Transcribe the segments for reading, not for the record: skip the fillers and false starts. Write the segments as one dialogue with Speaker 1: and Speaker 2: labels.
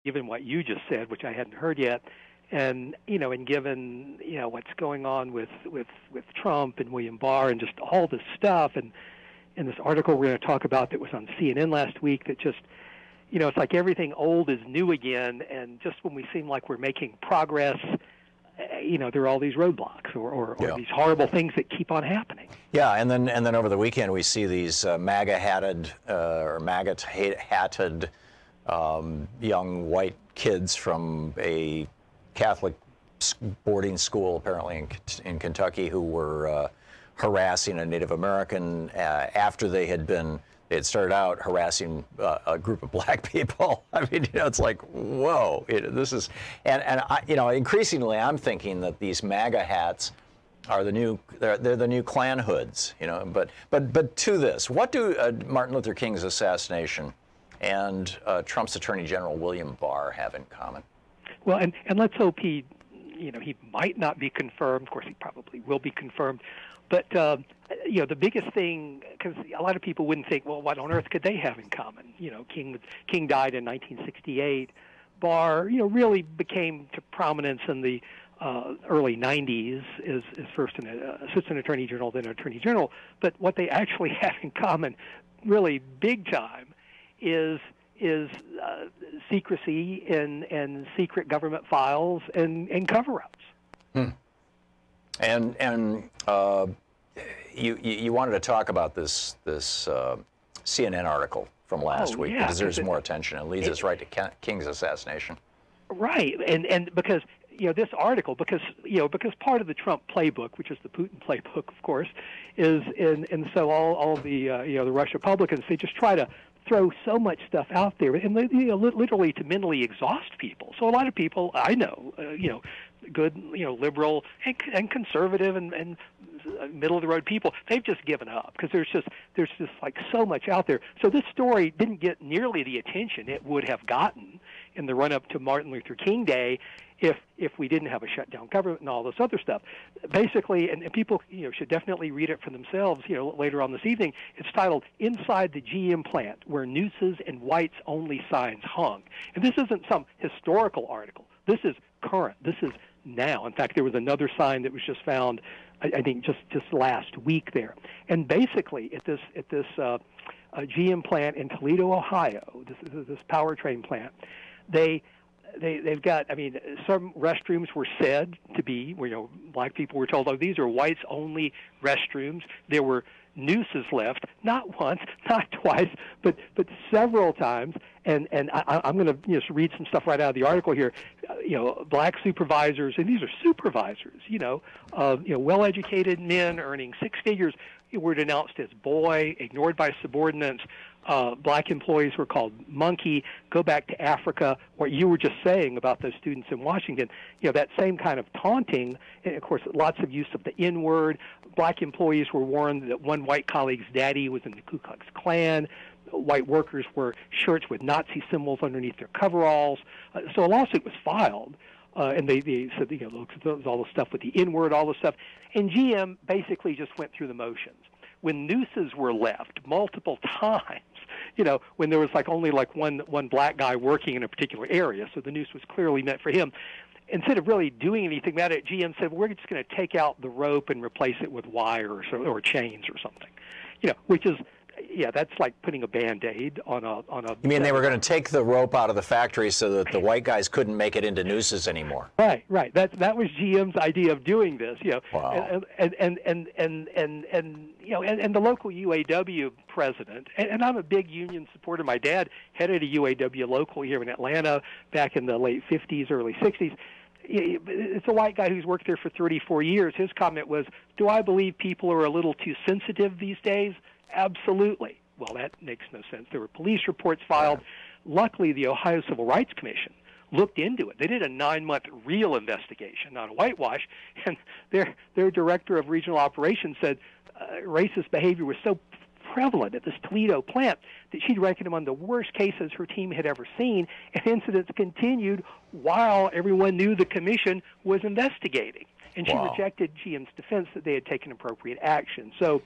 Speaker 1: given what you just said, which I hadn't heard yet, and and given what's going on with Trump and William Barr and just all this stuff, and in this article we're going to talk about that was on CNN last week, that just it's like everything old is new again, and just when we seem like we're making progress, there are all these roadblocks or these horrible things that keep on happening.
Speaker 2: Yeah, and then over the weekend we see these MAGA-hatted young white kids from a Catholic boarding school, apparently in Kentucky, who were harassing a Native American after they had started out harassing a group of black people. I mean, it's like, whoa, this is, and I, increasingly I'm thinking that these MAGA hats are they're the new Klan hoods, but to this, what do Martin Luther King's assassination and Trump's Attorney General William Barr have in common?
Speaker 1: Well, and let's hope he might not be confirmed. Of course, he probably will be confirmed. But, the biggest thing, because a lot of people wouldn't think, well, what on earth could they have in common? King died in 1968. Barr, really became to prominence in the early 90s as first an assistant attorney general, then attorney general. But what they actually have in common, really big time, is secrecy and secret government files and cover-ups.
Speaker 2: And you wanted to talk about this CNN article from last week. It deserves more attention. It leads us right to King's assassination.
Speaker 1: Right, and because this article, because part of the Trump playbook, which is the Putin playbook, of course, is and so all the the Rush Republicans, they just try to throw so much stuff out there, and literally to mentally exhaust people. So a lot of people I know, good, liberal and conservative and middle of the road people, they've just given up because there's just like so much out there. So this story didn't get nearly the attention it would have gotten in the run up to Martin Luther King Day if we didn't have a shutdown government and all this other stuff. Basically, and people should definitely read it for themselves later on this evening. It's titled "Inside the GM Plant Where Nooses and Whites Only Signs Hung." And this isn't some historical article. This is current. This is now. In fact, there was another sign that was just found, I think, just last week there. And basically, at this GM plant in Toledo, Ohio, this powertrain plant, they've got, some restrooms were said to be, black people were told, these are whites-only restrooms. There were nooses left, not once, not twice, but several times. And I'm going to just read some stuff right out of the article here. Black supervisors, and these are supervisors, well-educated men earning six figures, were denounced as boy, ignored by subordinates. Black employees were called monkey. Go back to Africa. What you were just saying about those students in Washington, that same kind of taunting, and of course lots of use of the N-word. Black employees were warned that one white colleague's daddy was in the Ku Klux Klan. White workers wore shirts with Nazi symbols underneath their coveralls. So a lawsuit was filed. And they said, all the stuff with the N-word, all the stuff. And GM basically just went through the motions. When nooses were left multiple times, when there was only one black guy working in a particular area, so the noose was clearly meant for him, instead of really doing anything about it, GM said, we're just going to take out the rope and replace it with wire or chains or something, which is, that's like putting a Band-Aid on a...
Speaker 2: You mean they were going to take the rope out of the factory so that the white guys couldn't make it into nooses anymore?
Speaker 1: Right. That was GM's idea of doing this,
Speaker 2: Wow.
Speaker 1: And the local UAW president, and I'm a big union supporter. My dad headed a UAW local here in Atlanta back in the late 50s, early 60s. It's a white guy who's worked there for 34 years. His comment was, do I believe people are a little too sensitive these days? Absolutely. Well, that makes no sense. There were police reports filed. Luckily, the Ohio Civil Rights Commission looked into it. They did a 9-month real investigation, not a whitewash, and their director of regional operations said racist behavior was so prevalent at this Toledo plant that she'd reckon among the worst cases her team had ever seen, and incidents continued while everyone knew the commission was investigating. and she rejected GM's defense that they had taken appropriate action. So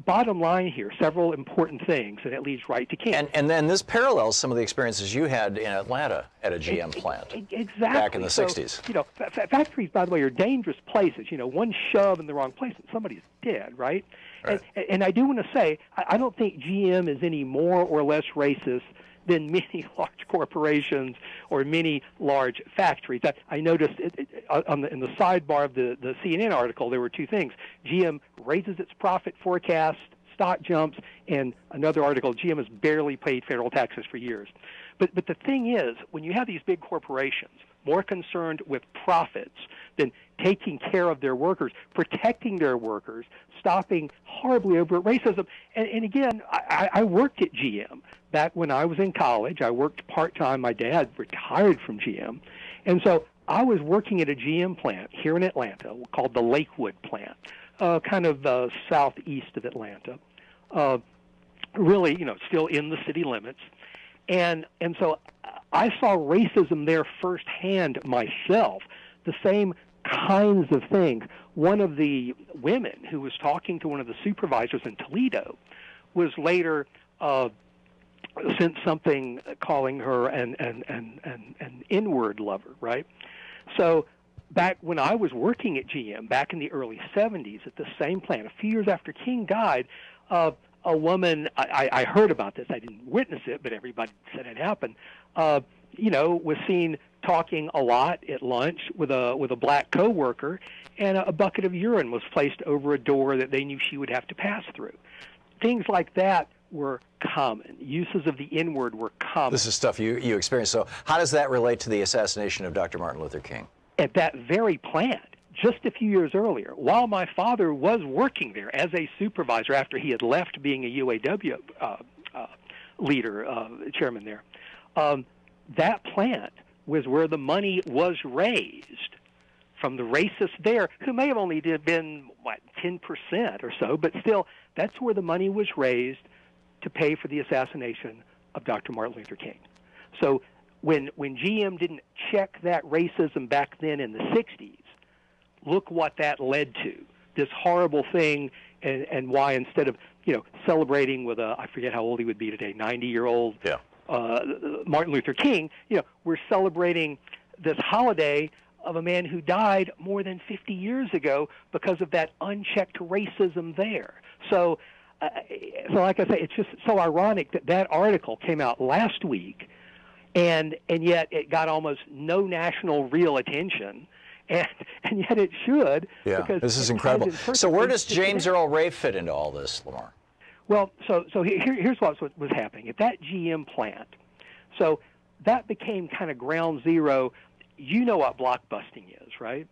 Speaker 1: bottom line here, several important things, and it leads right to King.
Speaker 2: And then this parallels some of the experiences you had in Atlanta at a GM plant.
Speaker 1: Exactly.
Speaker 2: Back in the 60s.
Speaker 1: You know, factories, by the way, are dangerous places. You know, one shove in the wrong place and somebody's dead, right?
Speaker 2: Right.
Speaker 1: And I do want to say, I don't think GM is any more or less racist than many large corporations or many large factories. I noticed in the sidebar of the CNN article, there were two things. GM raises its profit forecast, stock jumps, and another article, GM has barely paid federal taxes for years. But the thing is, when you have these big corporations more concerned with profits than taking care of their workers, protecting their workers, stopping horribly overt racism. And again, I worked at GM back when I was in college. I worked part-time. My dad retired from GM. And so I was working at a GM plant here in Atlanta called the Lakewood plant, kind of southeast of Atlanta, really, you know, still in the city limits. And so I saw racism there firsthand myself, the same kinds of things. One of the women who was talking to one of the supervisors in Toledo was later sent something calling her an N-word lover, right? So back when I was working at GM, back in the early 70s at the same plant, a few years after King died, a woman, I heard about this, I didn't witness it, but everybody said it happened, you know, was seen talking a lot at lunch with a black coworker, and a bucket of urine was placed over a door that they knew she would have to pass through. Things like that were common. Uses of the N-word were common.
Speaker 2: This is stuff you experienced. So how does that relate to the assassination of Dr. Martin Luther King?
Speaker 1: At that very plant, just a few years earlier, while my father was working there as a supervisor after he had left being a UAW leader, chairman there, that plant was where the money was raised from the racists there, who may have only been, 10% or so, but still, that's where the money was raised to pay for the assassination of Dr. Martin Luther King. So when GM didn't check that racism back then in the 60s, look what that led to, this horrible thing, and why instead of, you know, celebrating with I forget how old he would be today, 90-year-old Martin Luther King, you know, we're celebrating this holiday of a man who died more than 50 years ago because of that unchecked racism there. So like I say, it's just so ironic that that article came out last week, and yet it got almost no national real attention. And yet it should.
Speaker 2: Yeah,
Speaker 1: because
Speaker 2: this is incredible. So where does James Earl Ray fit into all this, Lamar?
Speaker 1: Well, so here's what was happening at that GM plant. So that became kind of ground zero. You know what blockbusting is, right?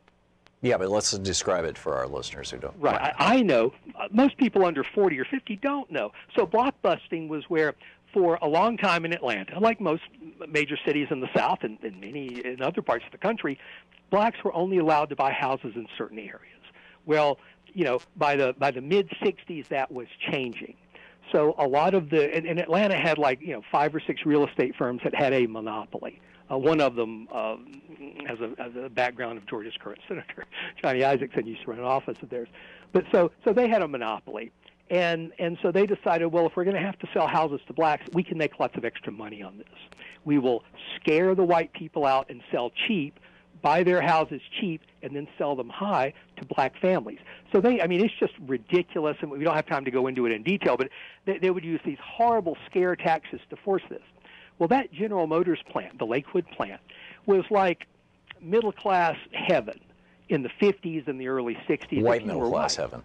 Speaker 2: Yeah, but let's describe it for our listeners who don't.
Speaker 1: Right, I know. Most people under 40 or 50 don't know. So blockbusting was where, for a long time in Atlanta, like most major cities in the South and many in other parts of the country, blacks were only allowed to buy houses in certain areas. Well, you know, by the mid-'60s, that was changing. So a lot of and Atlanta had 5 or 6 real estate firms that had a monopoly. One of them has a background of Georgia's current senator, Johnny Isaacson, used to run an office of theirs. But so they had a monopoly. And so they decided, well, if we're going to have to sell houses to blacks, we can make lots of extra money on this. We will scare the white people out and sell cheap, buy their houses cheap, and then sell them high to black families. So it's just ridiculous, and we don't have time to go into it in detail, but they would use these horrible scare taxes to force this. Well, that General Motors plant, the Lakewood plant, was like middle-class heaven in the 50s and the early 60s.
Speaker 2: White middle-class heaven.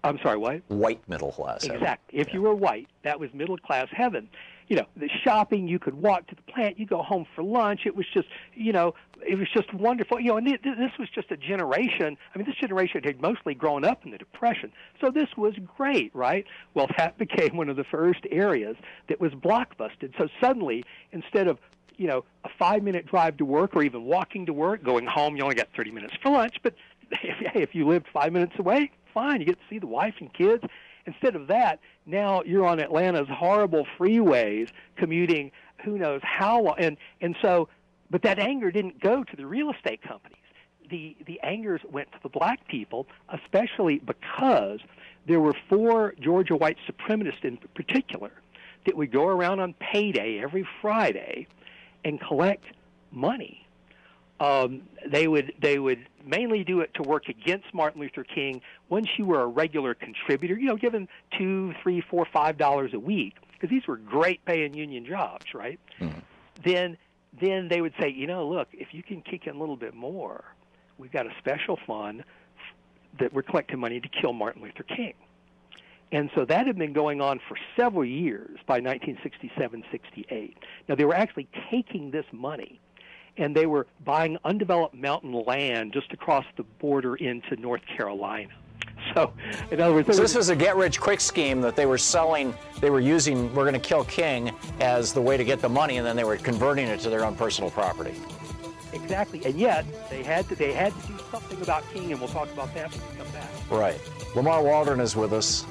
Speaker 1: I'm sorry, what?
Speaker 2: White middle-class heaven.
Speaker 1: Exactly. If you were white, that was middle-class heaven. You know, the shopping, you could walk to the plant, you go home for lunch. It was just, it was just wonderful. And this was just a generation. I mean, this generation had mostly grown up in the Depression. So this was great, right? Well, that became one of the first areas that was blockbusted. So suddenly, instead of, a 5-minute drive to work or even walking to work, going home, you only got 30 minutes for lunch. But if you lived 5 minutes away, fine, you get to see the wife and kids. Instead of that, now you're on Atlanta's horrible freeways commuting who knows how long. And so, but that anger didn't go to the real estate companies. the angers went to the black people, especially because there were 4 Georgia white supremacists in particular that would go around on payday every Friday and collect money. They would mainly do it to work against Martin Luther King. Once you were a regular contributor, given $2, $3, $4, $5 a week, because these were great paying union jobs, right? Mm-hmm. Then they would say, look, if you can kick in a little bit more, we've got a special fund that we're collecting money to kill Martin Luther King. And so that had been going on for several years by 1967, 68. Now, they were actually taking this money, and they were buying undeveloped mountain land just across the border into North Carolina. So, in other words,
Speaker 2: so this was a get-rich-quick scheme that they were selling. They were using, we're going to kill King as the way to get the money, and then they were converting it to their own personal property.
Speaker 1: Exactly, and yet they had to do something about King, and we'll talk about that when we come back.
Speaker 2: Right. Lamar Waldron is with us.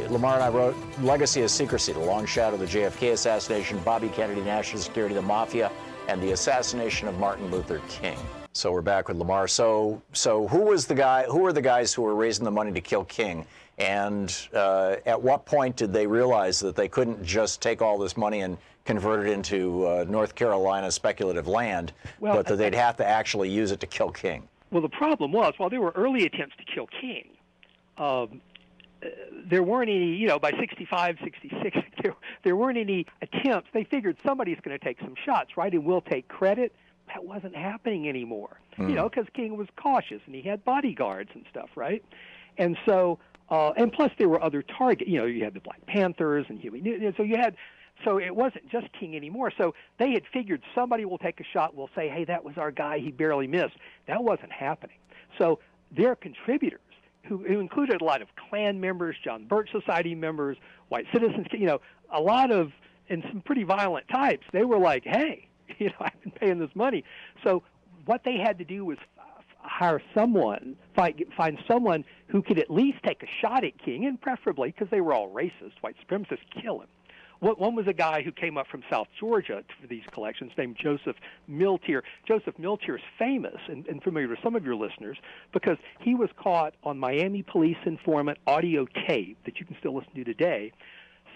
Speaker 2: Lamar and I wrote Legacy of Secrecy, The Long Shadow of the JFK Assassination, Bobby Kennedy, National Security, the Mafia, and the Assassination of Martin Luther King. So we're back with Lamar. So who were the guys who were raising the money to kill King? And at what point did they realize that they couldn't just take all this money and convert it into North Carolina speculative land, but that they'd have to actually use it to kill King? Well,
Speaker 1: the problem was, while there were early attempts to kill King, there weren't any, by 65, 66, there weren't any attempts. They figured somebody's going to take some shots, right, and we'll take credit. That wasn't happening anymore, because King was cautious and he had bodyguards and stuff, right? And so, and plus there were other targets. You had the Black Panthers and Huey Newton. So it wasn't just King anymore. So they had figured somebody will take a shot. We'll say, hey, that was our guy. He barely missed. That wasn't happening. So their contributors, who included a lot of Klan members, John Birch Society members, white citizens, a lot of, and some pretty violent types, they were like, hey, I've been paying this money. So what they had to do was hire someone, find someone who could at least take a shot at King, and preferably, because they were all racist, white supremacists, kill him. One was a guy who came up from South Georgia for these collections named Joseph Miltier. Joseph Miltier is famous and familiar with some of your listeners because he was caught on Miami police informant audio tape that you can still listen to today,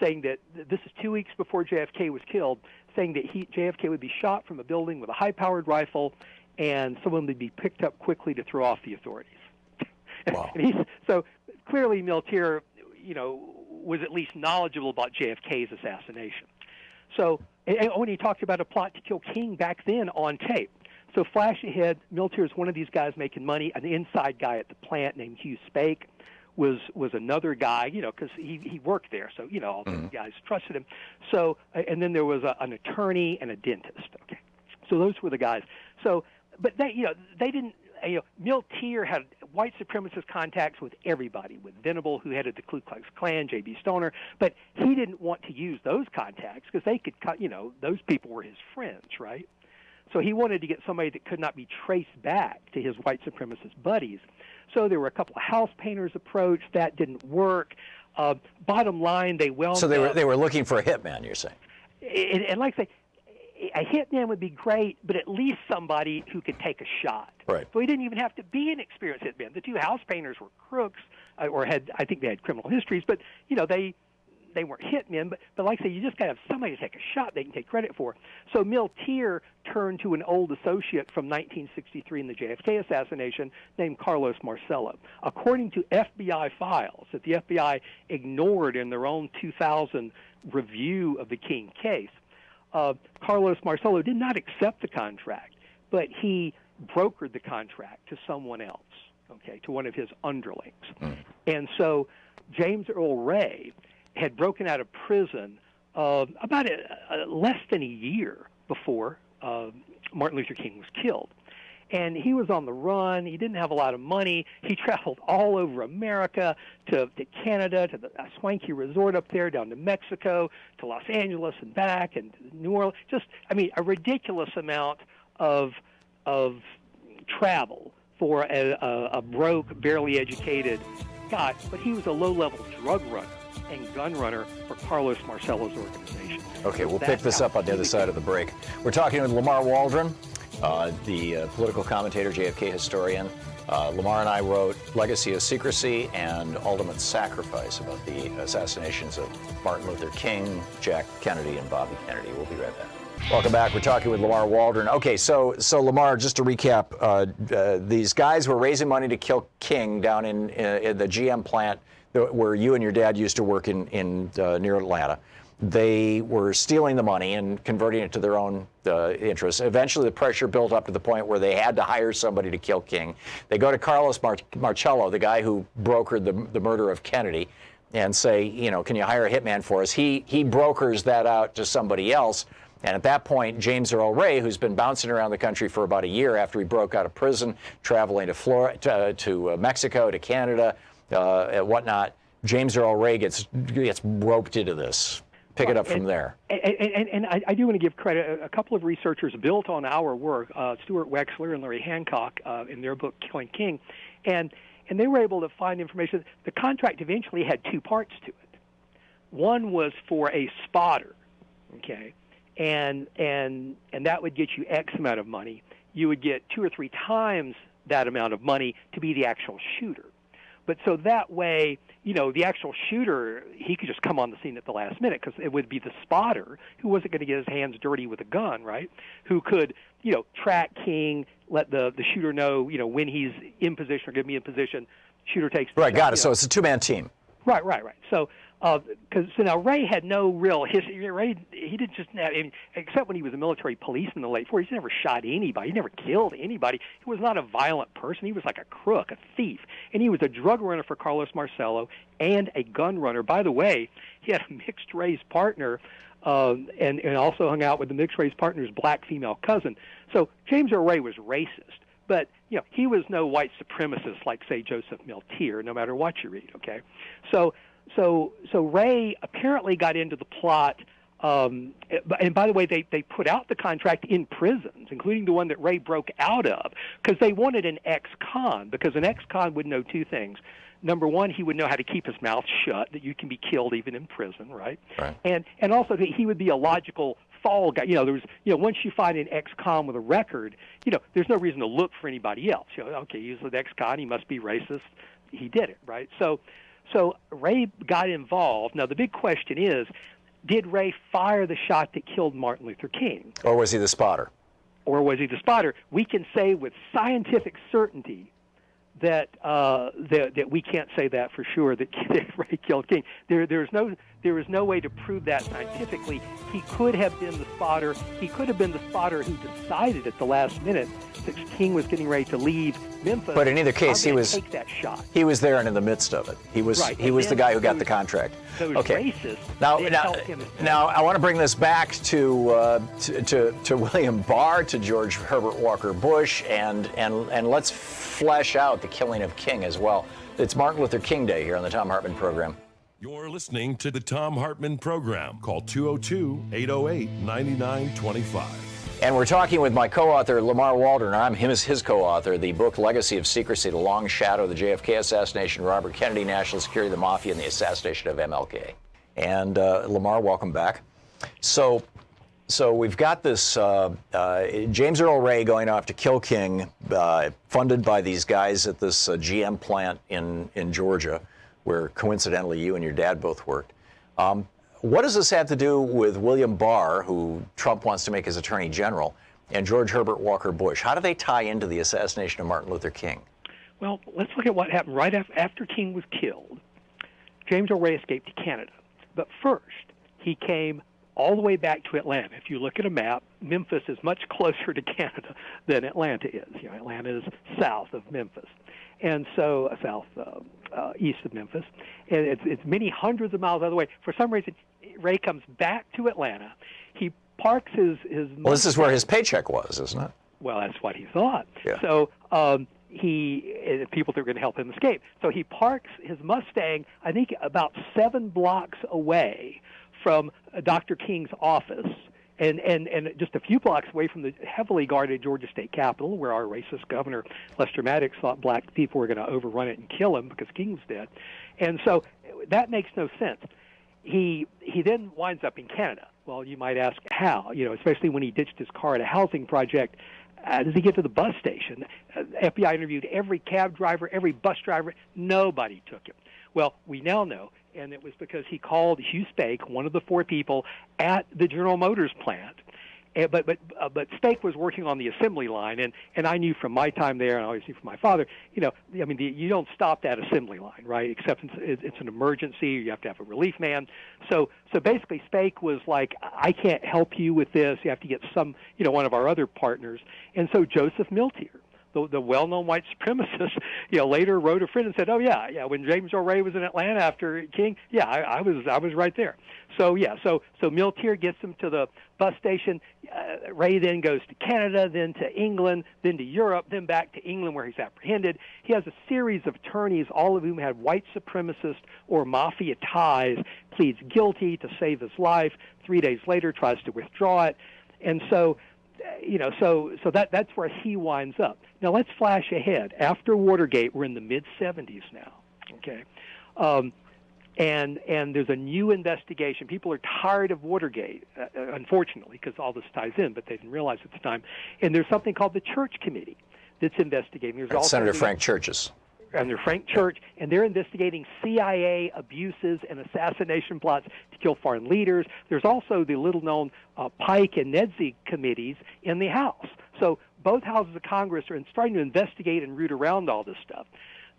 Speaker 1: saying that this is 2 weeks before JFK was killed, saying that JFK would be shot from a building with a high-powered rifle and someone would be picked up quickly to throw off the authorities.
Speaker 2: Wow.
Speaker 1: So clearly Miltier, was at least knowledgeable about JFK's assassination. So, and when he talked about a plot to kill King back then on tape. So flash ahead, Miltier is one of these guys making money. An inside guy at the plant named Hugh Spake was another guy, because he worked there. So, all these guys trusted him. So, and then there was an attorney and a dentist. Okay. So those were the guys. So, but they didn't, Miltier had white supremacist contacts with everybody, with Venable, who headed the Ku Klux Klan, J.B. Stoner, but he didn't want to use those contacts because they could cut, those people were his friends, right? So he wanted to get somebody that could not be traced back to his white supremacist buddies. So there were a couple of house painters approached. That didn't work. Bottom line, they wound up.
Speaker 2: So they were looking for a hitman, you're saying?
Speaker 1: And like I say, a hitman would be great, but at least somebody who could take a shot.
Speaker 2: Right.
Speaker 1: So he didn't even have to be an experienced hitman. The two house painters were crooks, or I think they had criminal histories, but they weren't hitmen. But like I say, you just got to have somebody to take a shot they can take credit for. So Miltier turned to an old associate from 1963 in the JFK assassination named Carlos Marcello. According to FBI files that the FBI ignored in their own 2000 review of the King case, Carlos Marcello did not accept the contract, but he brokered the contract to someone else, to one of his underlings. And so James Earl Ray had broken out of prison about less than a year before Martin Luther King was killed. And he was on the run. He didn't have a lot of money. He traveled all over America, to Canada, to a swanky resort up there, down to Mexico, to Los Angeles and back, and New Orleans. Just, a ridiculous amount of travel for a broke, barely educated guy. But he was a low-level drug runner and gun runner for Carlos Marcello's organization.
Speaker 2: Okay, we'll pick this up on the other side of the break. We're talking with Lamar Waldron. the political commentator, JFK historian. Lamar and I wrote Legacy of Secrecy and Ultimate Sacrifice about the assassinations of Martin Luther King, Jack Kennedy, and Bobby Kennedy. We'll be right back. Welcome back. We're talking with Lamar Waldron. Okay, so Lamar, just to recap, these guys were raising money to kill King down in the GM plant where you and your dad used to work in near Atlanta. They were stealing the money and converting it to their own interests. Eventually, the pressure built up to the point where they had to hire somebody to kill King. They go to Carlos Marcello, the guy who brokered the murder of Kennedy, and say, you know, can you hire a hitman for us? He brokers that out to somebody else. And at that point, James Earl Ray, who's been bouncing around the country for about a year after he broke out of prison, traveling to Florida, to Mexico, to Canada, and whatnot, James Earl Ray gets roped into this. Pick it up from there.
Speaker 1: And I do want to give credit. A couple of researchers built on our work, Stuart Wexler and Larry Hancock, in their book Killing King, and they were able to find information. The contract eventually had two parts to it. One was for a spotter, okay, and that would get you X amount of money. You would get 2 or 3 times that amount of money to be the actual shooter. But so that way, you know, the actual shooter, he could just come on the scene at the last minute because it would be the spotter who wasn't going to get his hands dirty with a gun, right? Who could, you know, track King, let the shooter know, you know, when he's in position or going to be in position. Shooter takes.
Speaker 2: Right, got it. So it's a two-man team.
Speaker 1: Right. So, so now Ray had no real history. Ray, he didn't just have, except when he was a military policeman in the late 40s, he never shot anybody. He never killed anybody. He was not a violent person. He was like a crook, a thief. And he was a drug runner for Carlos Marcello and a gun runner. By the way, he had a mixed-race partner and also hung out with the mixed-race partner's black female cousin. So James Earl Ray was racist. But, you know, he was no white supremacist like, say, Joseph Miltier, no matter what you read, okay? So Ray apparently got into the plot, and by the way, they put out the contract in prisons, including the one that Ray broke out of, because they wanted an ex-con, because an ex-con would know two things. Number one, he would know how to keep his mouth shut, that you can be killed even in prison, right? And also he would be a logical fall guy. You know, once you find an ex-con with a record, you know, there's no reason to look for anybody else. You know, okay, he's an ex-con, he must be racist. He did it, right? So Ray got involved. Now the big question is, did Ray fire the shot that killed Martin Luther King?
Speaker 2: Or was he the spotter? We can say with scientific certainty that we can't say that for sure, that Ray killed King. There is no way to prove that scientifically. He could have been the spotter. He could have been the spotter who decided at the last minute that King was getting ready to leave Memphis. But in either case, he was
Speaker 1: take that shot.
Speaker 2: He was there and in the midst of it. He was
Speaker 1: right.
Speaker 2: He was the guy who got the contract.
Speaker 1: Those
Speaker 2: okay.
Speaker 1: racists.
Speaker 2: Now I want to bring this back to William Barr, to George Herbert Walker Bush, and let's flesh out the killing of King as well. It's Martin Luther King Day here on the Thom Hartmann Program.
Speaker 3: You're listening to the Thom Hartmann Program. Call 202-808-9925.
Speaker 2: And we're talking with my co-author, Lamar Waldron. I'm his co-author, the book Legacy of Secrecy, The Long Shadow, the JFK Assassination, Robert Kennedy, National Security, the Mafia, and the Assassination of MLK. And Lamar, welcome back. So we've got this James Earl Ray going off to kill King, funded by these guys at this GM plant in Georgia, where coincidentally you and your dad both worked. What does this have to do with William Barr, who Trump wants to make his attorney general, and George Herbert Walker Bush? How do they tie into the assassination of Martin Luther King?
Speaker 1: Well, let's look at what happened right after King was killed. James Earl Ray escaped to Canada. But first, he came all the way back to Atlanta. If you look at a map, Memphis is much closer to Canada than Atlanta is. You know, Atlanta is south of Memphis, and so east of Memphis, and it's many hundreds of miles out of the way. For some reason, Ray comes back to Atlanta. He parks his
Speaker 2: Well, this is where his paycheck was, isn't it?
Speaker 1: Well, that's what he thought.
Speaker 2: Yeah.
Speaker 1: So people that were going to help him escape. So he parks his Mustang, I think, about 7 blocks away from Dr. King's office, and just a few blocks away from the heavily guarded Georgia State Capitol, where our racist governor, Lester Maddox, thought black people were going to overrun it and kill him because King was dead. And so that makes no sense. He then winds up in Canada. Well, you might ask how, you know, especially when he ditched his car at a housing project. does he get to the bus station? FBI interviewed every cab driver, every bus driver. Nobody took him. Well, we now know, and it was because he called Hugh Spake, one of the 4 people at the General Motors plant. But Spake was working on the assembly line, and I knew from my time there, and I always knew from my father, you don't stop that assembly line, right? Except it's an emergency, you have to have a relief man. So basically, Spake was like, I can't help you with this. You have to get one of our other partners. And so Joseph Miltier, the well-known white supremacist, later wrote a friend and said, "Oh yeah, when James Earl Ray was in Atlanta after King, yeah, I was right there." So Miltier gets him to the bus station. Ray then goes to Canada, then to England, then to Europe, then back to England where he's apprehended. He has a series of attorneys, all of whom had white supremacist or mafia ties. Pleads guilty to save his life. 3 days later, tries to withdraw it, and so. So that's where he winds up. Now let's flash ahead. After Watergate, we're in the mid-'70s now. Okay, and there's a new investigation. People are tired of Watergate, unfortunately, because all this ties in, but they didn't realize at the time. And there's something called the Church Committee that's investigating. There's also
Speaker 2: Senator Frank Churches.
Speaker 1: Under Frank Church, and they're investigating CIA abuses and assassination plots to kill foreign leaders. There's also the little-known Pike and Nedzi committees in the House. So both houses of Congress are starting to investigate and root around all this stuff.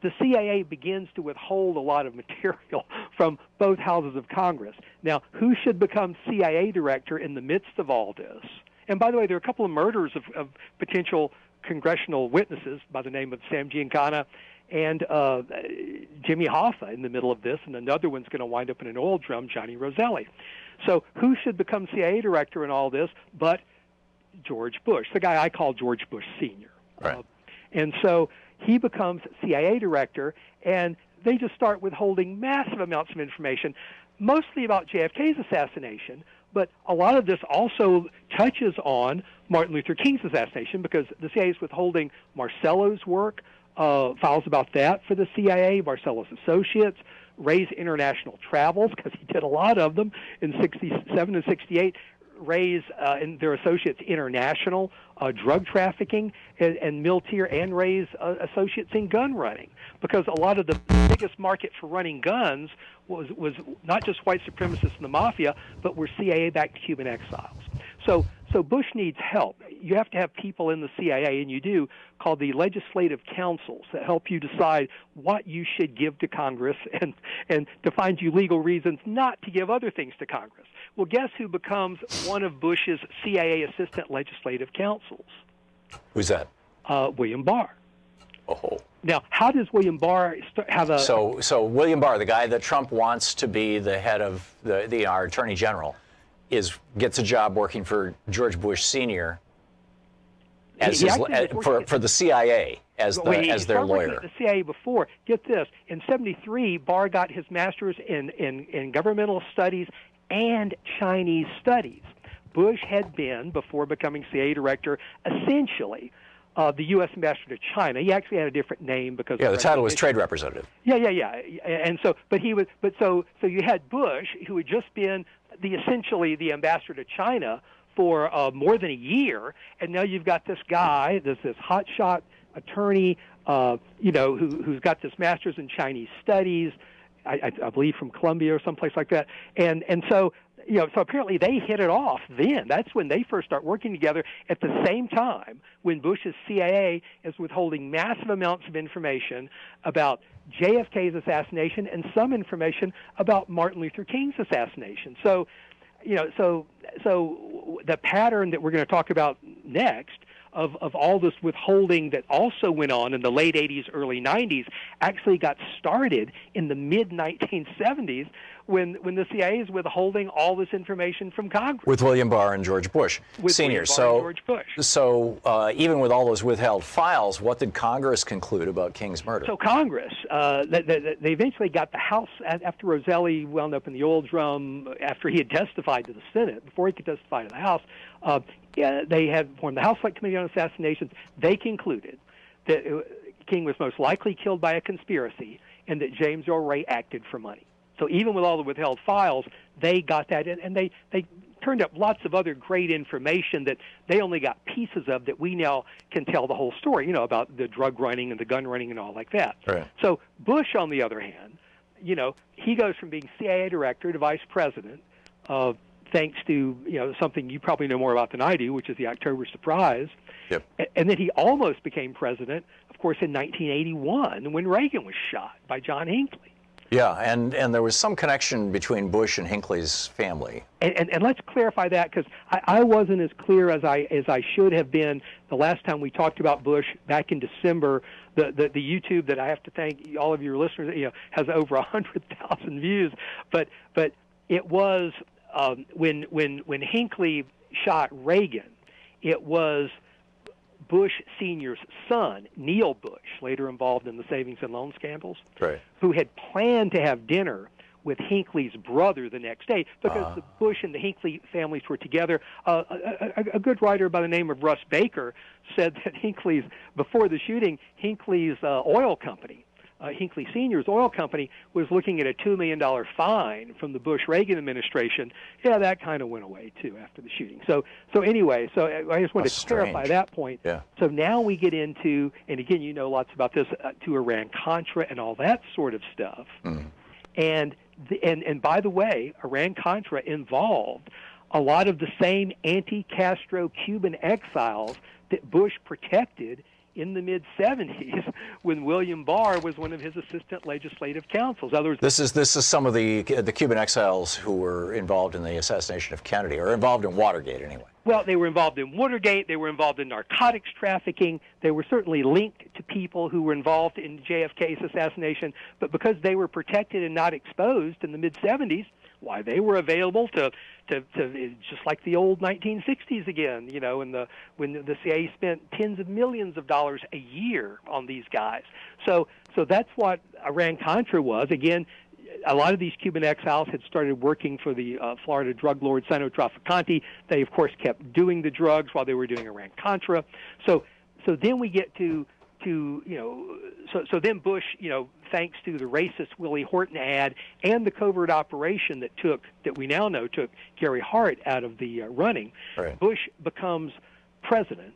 Speaker 1: The CIA begins to withhold a lot of material from both houses of Congress. Now, who should become CIA director in the midst of all this? And by the way, there are a couple of murders of potential congressional witnesses by the name of Sam Giancana and Jimmy Hoffa in the middle of this, and another one's going to wind up in an oil drum, Johnny Roselli. So who should become CIA director in all this but George Bush, the guy I call George Bush Sr.
Speaker 2: Right.
Speaker 1: And so he becomes CIA director, and they just start withholding massive amounts of information, mostly about JFK's assassination, but a lot of this also touches on Martin Luther King's assassination because the CIA is withholding Marcello's work, files about that for the CIA, Marcello's associates, Ray's international travels, because he did a lot of them in 67 and 68, Ray's and their associates' international drug trafficking, and Miltier and Ray's associates in gun running, because a lot of the biggest market for running guns was not just white supremacists and the mafia, but were CIA-backed Cuban exiles. So Bush needs help. You have to have people in the CIA, and you do, called the legislative councils that help you decide what you should give to Congress and to find you legal reasons not to give other things to Congress. Well, guess who becomes one of Bush's CIA assistant legislative councils?
Speaker 2: Who's that?
Speaker 1: William Barr.
Speaker 2: Oh.
Speaker 1: Now, how does William Barr have a...
Speaker 2: So William Barr, the guy that Trump wants to be the head of our Attorney General, gets a job working for George Bush Sr. for the CIA as their lawyer.
Speaker 1: At the CIA before. Get this: in '73, Barr got his master's in governmental studies and Chinese studies. Bush had been, before becoming CIA director, essentially the U.S. ambassador to China. He actually had a different name because
Speaker 2: the title was trade representative.
Speaker 1: Yeah. And so, so you had Bush, who had just been essentially the ambassador to China for more than a year, and now you've got this guy, this hotshot attorney, who's got this master's in Chinese studies, I believe from Columbia or someplace like that, and so. So apparently they hit it off then. That's when they first start working together at the same time when Bush's CIA is withholding massive amounts of information about JFK's assassination and some information about Martin Luther King's assassination. So, so the pattern that we're going to talk about next of all this withholding that also went on in the late 80s, early 90s actually got started in the mid-1970s when the CIA is withholding all this information from Congress.
Speaker 2: With William Barr and George Bush Sr.
Speaker 1: George Bush.
Speaker 2: So even with all those withheld files, what did Congress conclude about King's murder?
Speaker 1: So Congress, they eventually got the House, after Roselli wound up in the oil drum, after he had testified to the Senate, before he could testify to the House, they had formed the House Select Committee on Assassinations. They concluded that King was most likely killed by a conspiracy and that James Earl Ray acted for money. So even with all the withheld files, they got that in, and they turned up lots of other great information that they only got pieces of that we now can tell the whole story, about the drug running and the gun running and all like that.
Speaker 2: Right.
Speaker 1: So Bush, on the other hand, he goes from being CIA director to vice president, thanks to something you probably know more about than I do, which is the October surprise.
Speaker 2: Yep.
Speaker 1: And then he almost became president, of course, in 1981 when Reagan was shot by John Hinckley.
Speaker 2: Yeah, and there was some connection between Bush and Hinckley's family.
Speaker 1: And let's clarify that, because I wasn't as clear as I should have been the last time we talked about Bush back in December. The YouTube that I have to thank all of your listeners, has over 100,000 views. But it was when Hinckley shot Reagan, it was Bush Sr.'s son, Neil Bush, later involved in the savings and loan scandals,
Speaker 2: right,
Speaker 1: who had planned to have dinner with Hinckley's brother the next day because the Bush and the Hinckley families were together. A good writer by the name of Russ Baker said that before the shooting, Hinckley's oil company, Hinckley Sr.'s oil company, was looking at a $2 million fine from the Bush-Reagan administration. Yeah, that kind of went away, too, after the shooting. So anyway, I just wanted to clarify that point.
Speaker 2: Yeah.
Speaker 1: So now we get into, and again, you know lots about this, to Iran-Contra and all that sort of stuff. Mm. And by the way, Iran-Contra involved a lot of the same anti-Castro Cuban exiles that Bush protected in the mid-'70s when William Barr was one of his assistant legislative counsels.
Speaker 2: This is some of the Cuban exiles who were involved in the assassination of Kennedy, or involved in Watergate anyway.
Speaker 1: Well, they were involved in Watergate. They were involved in narcotics trafficking. They were certainly linked to people who were involved in JFK's assassination. But because they were protected and not exposed in the mid-'70s, why, they were available to just like the old 1960s again, when the CIA spent tens of millions of dollars a year on these guys. So that's what Iran-Contra was. Again, a lot of these Cuban exiles had started working for the Florida drug lord Sino Traficante. They, of course, kept doing the drugs while they were doing Iran-Contra. So then we get to so then Bush, thanks to the racist Willie Horton ad and the covert operation that we now know took Gary Hart out of the running, right, Bush becomes president,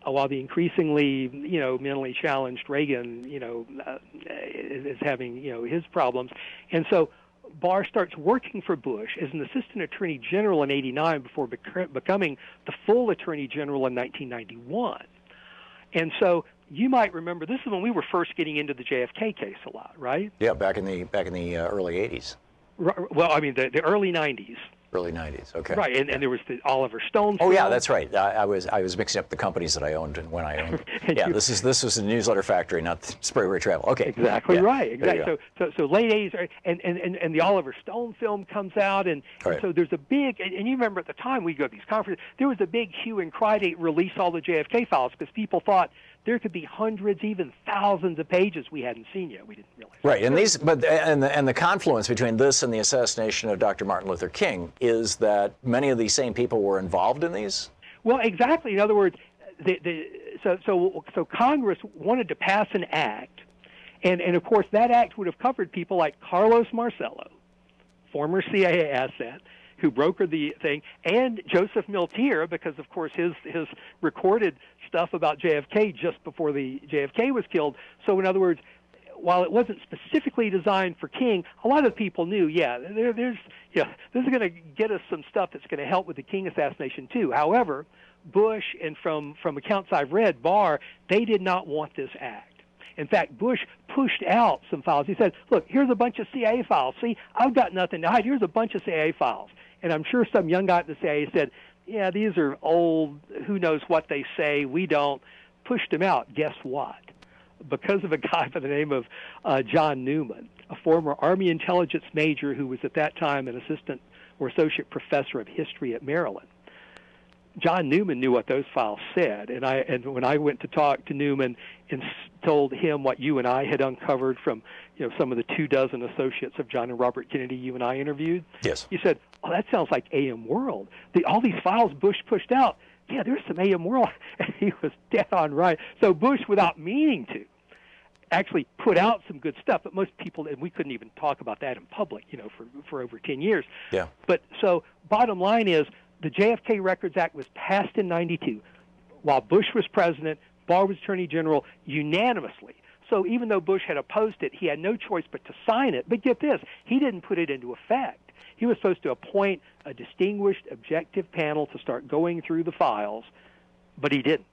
Speaker 1: while the increasingly, mentally challenged Reagan, is having, his problems. And so Barr starts working for Bush as an assistant attorney general in '89 before becoming the full attorney general in 1991. And so you might remember, this is when we were first getting into the JFK case a lot, right?
Speaker 2: Yeah, back in the early '80s.
Speaker 1: Well, I mean the early '90s.
Speaker 2: Early '90s, okay.
Speaker 1: Right, and there was the Oliver Stone
Speaker 2: film.
Speaker 1: Oh
Speaker 2: yeah, that's right. I was mixing up the companies that I owned and when I owned. Yeah, this was the Newsletter Factory, not Sprague Travel. Okay.
Speaker 1: Exactly right. Exactly. So late '80s, and the Oliver Stone film comes out, and so there's a big, and you remember at the time we go to these conferences, there was a big hue and cry to release all the JFK files because people thought there could be hundreds, even thousands of pages we hadn't seen yet. We didn't realize.
Speaker 2: Right, and the confluence between this and the assassination of Dr. Martin Luther King is that many of these same people were involved in these.
Speaker 1: Well, exactly. In other words, so Congress wanted to pass an act, and of course that act would have covered people like Carlos Marcello, former CIA asset, who brokered the thing, and Joseph Miltier, because of course his recorded stuff about JFK just before the JFK was killed. So in other words, while it wasn't specifically designed for King, a lot of people knew, this is going to get us some stuff that's going to help with the King assassination too. However, Bush and from accounts I've read, Barr, they did not want this act. In fact, Bush pushed out some files. He said, look, here's a bunch of CIA files. See, I've got nothing to hide. Here's a bunch of CIA files. And I'm sure some young guy at the CIA said, yeah, these are old, who knows what they say, we don't. Pushed him out. Guess what? Because of a guy by the name of John Newman, a former Army intelligence major who was at that time an assistant or associate professor of history at Maryland. John Newman knew what those files said, and when I went to talk to Newman and told him what you and I had uncovered from some of the 24 associates of John and Robert Kennedy you and I interviewed,
Speaker 2: yes,
Speaker 1: he said, "Oh, that sounds like AM World. All these files Bush pushed out. Yeah, there's some AM World," and he was dead on right. So Bush, without meaning to, actually put out some good stuff, but most people, and we couldn't even talk about that in public, for over 10 years.
Speaker 2: Yeah.
Speaker 1: But so bottom line is the JFK Records Act was passed in 92 while Bush was president, Barr was attorney general, unanimously. So even though Bush had opposed it, he had no choice but to sign it. But get this, he didn't put it into effect. He was supposed to appoint a distinguished, objective panel to start going through the files, but he didn't.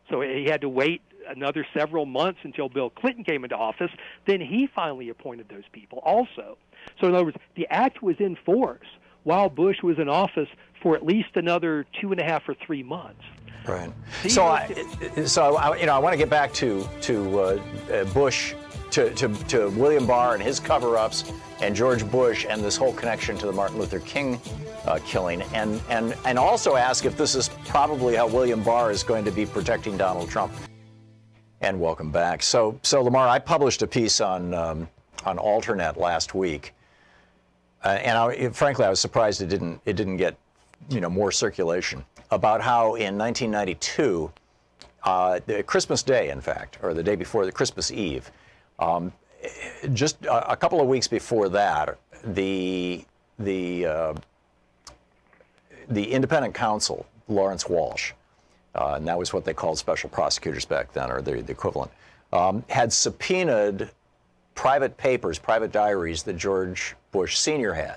Speaker 1: So he had to wait another several months until Bill Clinton came into office. Then he finally appointed those people also. So in other words, the act was in force while Bush was in office for at least another 2.5 or 3 months.
Speaker 2: Right. So I want to get back to Bush, to William Barr and his cover-ups, and George Bush and this whole connection to the Martin Luther King killing, and also ask if this is probably how William Barr is going to be protecting Donald Trump. And welcome back. So Lamar, I published a piece on Alternet last week, and frankly I was surprised it didn't get more circulation, about how in 1992, Christmas Day, in fact, or the day before the Christmas Eve, just a couple of weeks before that, the independent counsel, Lawrence Walsh, and that was what they called special prosecutors back then, or the equivalent, had subpoenaed private papers, private diaries that George Bush Sr. had,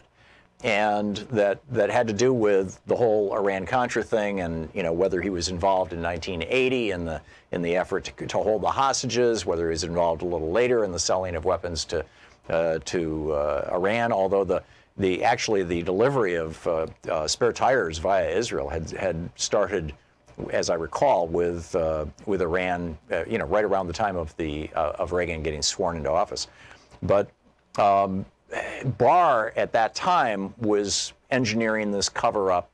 Speaker 2: and that had to do with the whole Iran-Contra thing, and whether he was involved in 1980 in the effort to hold the hostages, whether he was involved a little later in the selling of weapons to Iran. Although the delivery of spare tires via Israel had started, as I recall, with Iran, right around the time of Reagan getting sworn into office, but. Barr at that time was engineering this cover-up,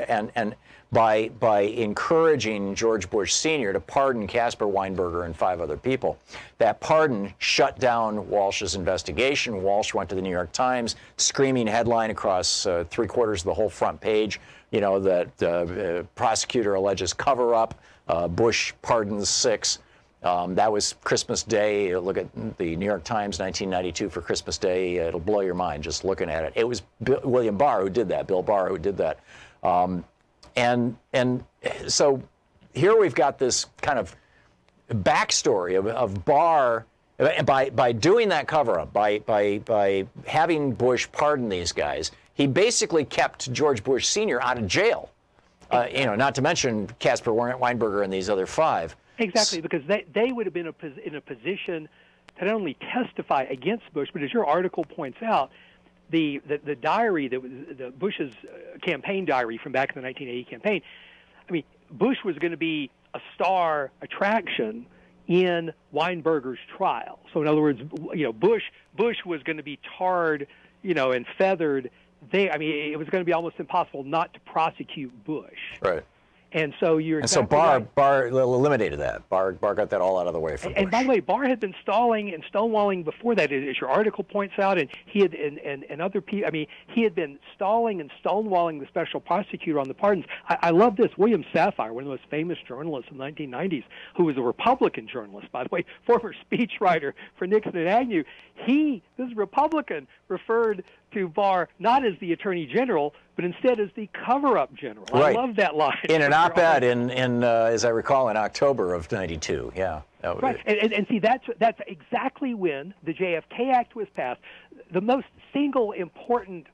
Speaker 2: and by encouraging George Bush Sr. to pardon Caspar Weinberger and 5 other people. That pardon shut down Walsh's investigation. Walsh went to the New York Times, screaming headline across 3/4 of the whole front page, that prosecutor alleges cover-up, Bush pardons 6. That was Christmas Day. Look at the New York Times, 1992 for Christmas Day. It'll blow your mind just looking at it. It was William Barr who did that, Bill Barr who did that. And so here we've got this kind of backstory of Barr, by doing that cover-up, by having Bush pardon these guys, he basically kept George Bush Sr. out of jail. Not to mention Caspar Weinberger and these other 5.
Speaker 1: Exactly, because they would have been in a position to not only testify against Bush, but as your article points out, the diary that was the Bush's campaign diary from back in the 1980 campaign. I mean, Bush was going to be a star attraction in Weinberger's trial. So in other words, Bush was going to be tarred, and feathered. It was going to be almost impossible not to prosecute Bush.
Speaker 2: Right.
Speaker 1: And so
Speaker 2: Barr eliminated that. Barr got that all out of the way for Bush.
Speaker 1: And by the way, Barr had been stalling and stonewalling before that, as your article points out, and he had and other people. He had been stalling and stonewalling the special prosecutor on the pardons. I love this. William Safire, one of the most famous journalists in the 1990s, who was a Republican journalist, by the way, former speechwriter for Nixon and Agnew. This Republican, referred to Barr not as the Attorney General, but instead as the cover-up general.
Speaker 2: Right.
Speaker 1: I love that line.
Speaker 2: In an op-ed in as I recall, in October of '92. Yeah.
Speaker 1: Right. And see, that's exactly when the JFK Act was passed. One of the most single important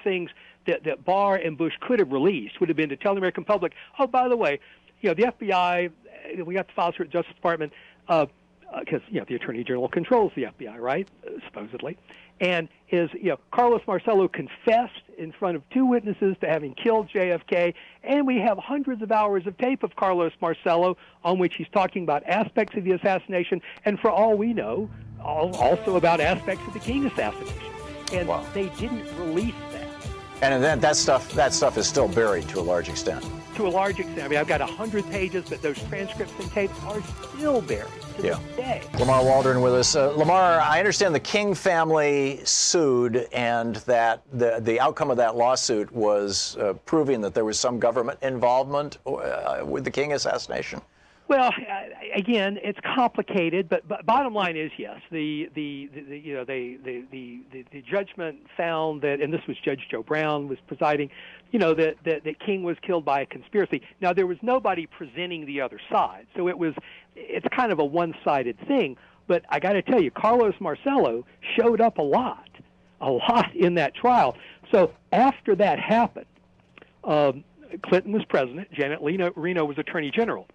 Speaker 1: things that Barr and Bush could have released would have been to tell the American public, oh, by the way, the FBI, we got the files here at the Justice Department, because the Attorney General controls the FBI, right? Supposedly. And Carlos Marcello confessed in front of 2 witnesses to having killed JFK, and we have hundreds of hours of tape of Carlos Marcello on which he's talking about aspects of the assassination, and for all we know, also about aspects of the King assassination. And
Speaker 2: wow.
Speaker 1: They didn't release that.
Speaker 2: And then that stuff is still buried to a large extent.
Speaker 1: To a large extent. I've got 100 pages, but those transcripts and tapes are still buried to this day.
Speaker 2: Lamar Waldron with us. Lamar, I understand the King family sued, and that the outcome of that lawsuit was proving that there was some government involvement with the King assassination.
Speaker 1: Well, again, it's complicated, but bottom line is yes. The judgment found that, and this was Judge Joe Brown was presiding, that King was killed by a conspiracy. Now there was nobody presenting the other side, so it's kind of a one-sided thing. But I got to tell you, Carlos Marcello showed up a lot in that trial. So after that happened, Clinton was president, Janet Reno was Attorney General.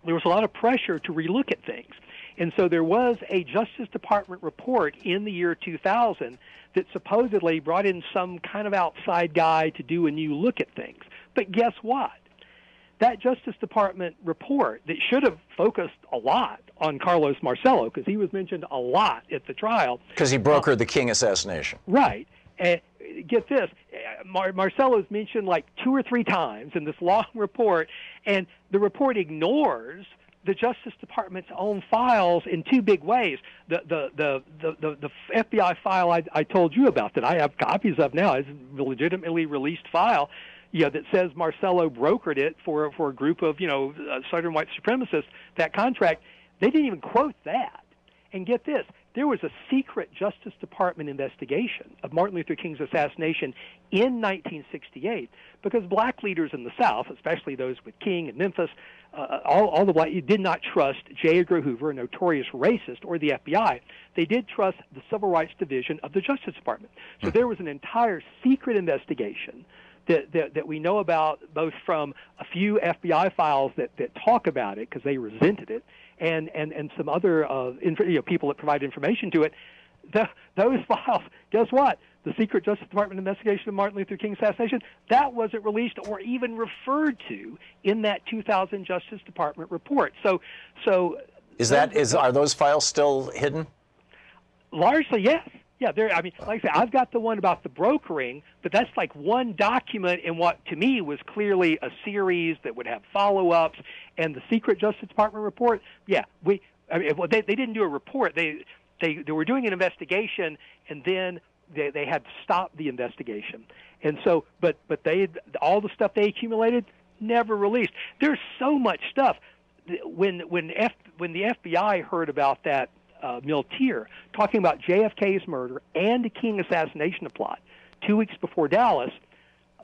Speaker 1: There was a lot of pressure to relook at things. And so there was a Justice Department report in the year 2000 that supposedly brought in some kind of outside guy to do a new look at things. But guess what? That Justice Department report that should have focused a lot on Carlos Marcello, because he was mentioned a lot at the trial.
Speaker 2: Because he brokered the King assassination.
Speaker 1: Right. Get this, Marcello's mentioned like 2 or 3 times in this long report, and the report ignores the Justice Department's own files in 2 big ways. The FBI file I told you about that I have copies of now is a legitimately released file, that says Marcello brokered it for a group of Southern white supremacists. That contract, they didn't even quote that. And get this, there was a secret Justice Department investigation of Martin Luther King's assassination in 1968 because black leaders in the South, especially those with King and Memphis, all the black, did not trust J. Edgar Hoover, a notorious racist, or the FBI. They did trust the Civil Rights Division of the Justice Department. So there was an entire secret investigation that we know about, both from a few FBI files that talk about it because they resented it, and some other people that provide information to it. Those files, guess what? The secret Justice Department investigation of Martin Luther King assassination, that wasn't released or even referred to in that 2000 Justice Department report. So
Speaker 2: are those files still hidden?
Speaker 1: Largely, yes. Yeah, like I say, I've got the one about the brokering, but that's like one document in what, to me, was clearly a series that would have follow-ups. And the secret Justice Department report, they didn't do a report. They were doing an investigation, and then they had to stop the investigation. And so, but all the stuff they accumulated never released. There's so much stuff. When the FBI heard about that Miltier talking about JFK's murder and the King assassination plot 2 weeks before Dallas,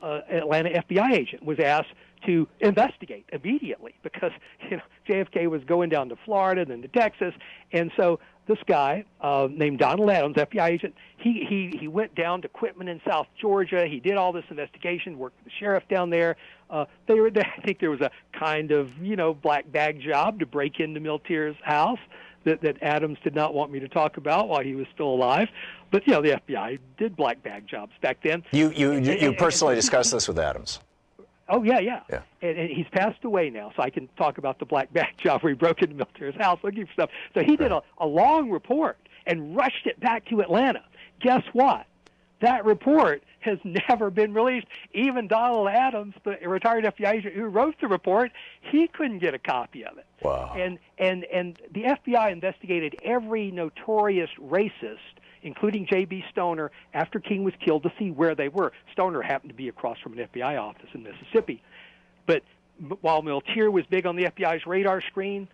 Speaker 1: Atlanta FBI agent was asked to investigate immediately because JFK was going down to Florida, then to Texas, and so this guy named Donald Adams, FBI agent, he went down to Quitman in South Georgia. He did all this investigation, worked with the sheriff down there. I think there was a kind of black bag job to break into Miltier's house that Adams did not want me to talk about while he was still alive. But the FBI did black bag jobs back then.
Speaker 2: You personally discussed this with Adams?
Speaker 1: Oh, yeah. And he's passed away now, so I can talk about the black bag job where he broke into Miltier's house looking for stuff. So he did a long report and rushed it back to Atlanta. Guess what? That report has never been released. Even Donald Adams, the retired FBI agent who wrote the report, he couldn't get a copy of it.
Speaker 2: Wow.
Speaker 1: And the FBI investigated every notorious racist, including J.B. Stoner, after King was killed to see where they were. Stoner happened to be across from an FBI office in Mississippi. But while Miltier was big on the FBI's radar screen,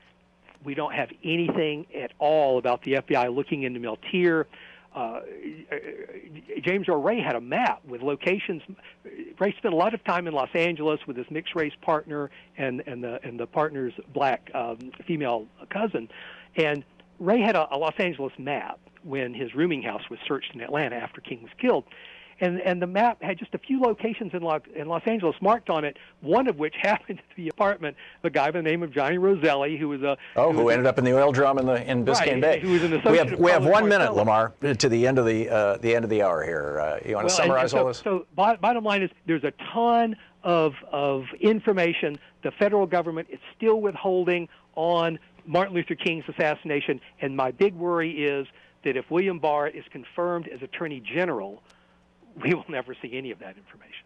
Speaker 1: we don't have anything at all about the FBI looking into Miltier. James Earl Ray had a map with locations. Ray spent a lot of time in Los Angeles with his mixed-race partner and the partner's black female cousin. And Ray had a Los Angeles map when his rooming house was searched in Atlanta after King was killed. And the map had just a few locations in Los Angeles marked on it, one of which happened to be the apartment of a guy by the name of Johnny Roselli, who was who
Speaker 2: ended up in the oil drum in Biscayne Bay.
Speaker 1: Who was an associate
Speaker 2: we have 1 minute, Lamar, to the end of the hour here. You want to summarize all this?
Speaker 1: So bottom line is there's a ton of information the federal government is still withholding on Martin Luther King's assassination, and my big worry is that if William Barr is confirmed as Attorney General, we will never see any of that information.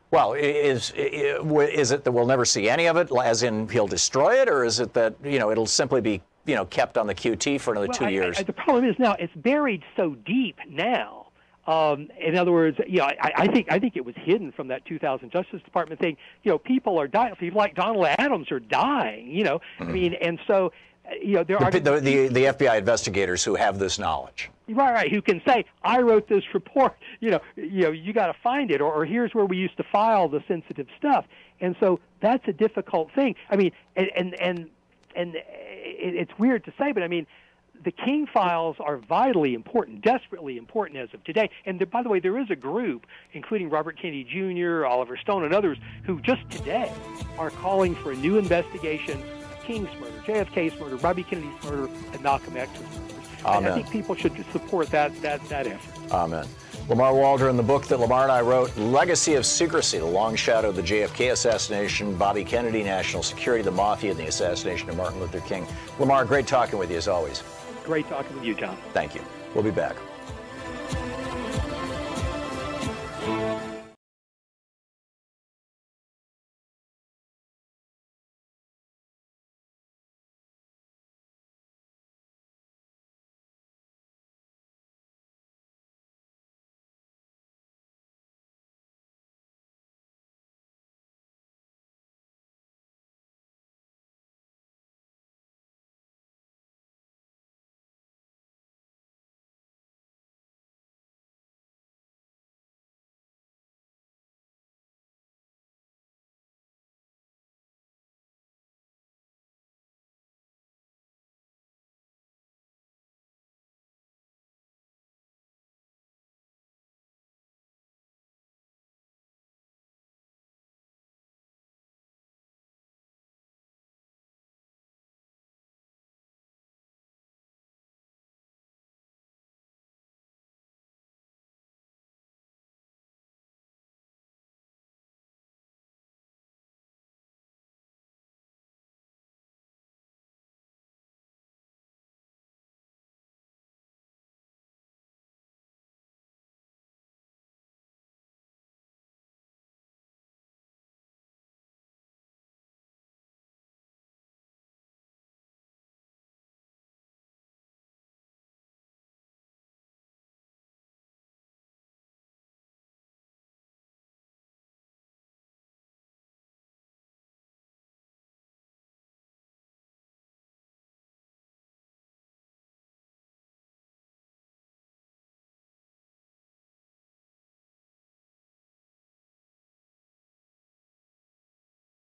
Speaker 2: Well, is it that we'll never see any of it, as in he'll destroy it, or is it that it'll simply be kept on the QT for another 2 years?
Speaker 1: The problem is now it's buried so deep now In other words, I think it was hidden from that 2000 Justice Department thing. People are dying. People like Donald Adams are dying. I mean, and so there are
Speaker 2: the FBI investigators who have this knowledge.
Speaker 1: Right, who can say, I wrote this report, you got to find it, or here's where we used to file the sensitive stuff. And so that's a difficult thing. I mean, and it's weird to say, but I mean, the King files are vitally important, desperately important as of today. And by the way, there is a group, including Robert Kennedy Jr., Oliver Stone, and others, who just today are calling for a new investigation of King's murder, JFK's murder, Bobby Kennedy's murder, and Malcolm X's murder.
Speaker 2: Amen.
Speaker 1: I think people should support that effort.
Speaker 2: Amen. Lamar Waldron, the book that Lamar and I wrote, Legacy of Secrecy, The Long Shadow of the JFK Assassination, Bobby Kennedy, National Security, the Mafia, and the Assassination of Martin Luther King. Lamar, great talking with you as always.
Speaker 1: Great talking with you, Tom.
Speaker 2: Thank you. We'll be back.